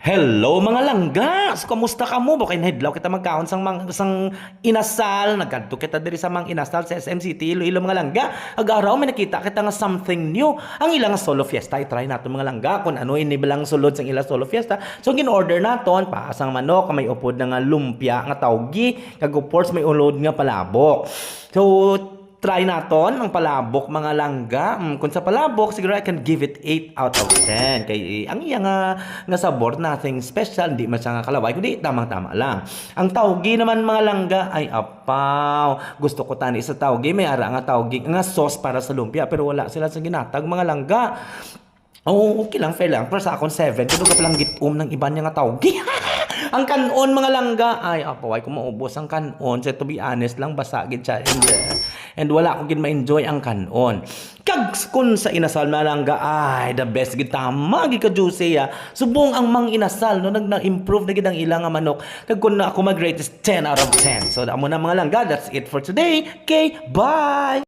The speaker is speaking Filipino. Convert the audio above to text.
Hello mga langgas! Kumusta ka mo? Bakit nahidlaw kita magkaon sang inasal. Nagkanto kita diri sa mang inasal sa SM City, Iloilo mga langga. Ag-araw may nakita kita nga something new. Ang ilang solo fiesta, i-try nato mga langga kung ano ini bilang sulod sang ilang solo fiesta. So gin-order naton paasang manok, may upod na nga lumpia nga tawgi, kag of course may ulod nga palabok. So try naton ang palabok mga langga. Kung sa palabok, siguro I can give it 8 out of 10. Kay ang iya nga sabor, nothing special, hindi man siya nga kalaway, kundi tamang-tama lang. Ang tawgi naman mga langga, ay apaw. Gusto ko tani sa tawgi, may ara nga tawgi, nga sauce para sa lumpia, pero wala sila sa ginatag mga langga. Oh, okay lang, fair lang. Pero sa akon 7, tulog ka palang gitum ng iba niya nga tawgi. Ang kanon mga langga, ay apaway ko maubos ang kanon. So to be honest lang, basagin siya. And wala akong ma-enjoy ang kanon. Kag kun sa inasal na langga, ay the best gid tama gid ka juicy ya. Subong ang mang inasal no nag-improve na gid ang ilang nga manok. Kag kun na ako mag-rate is 10 out of 10. So amo na mga langga, that's it for today. Okay, bye.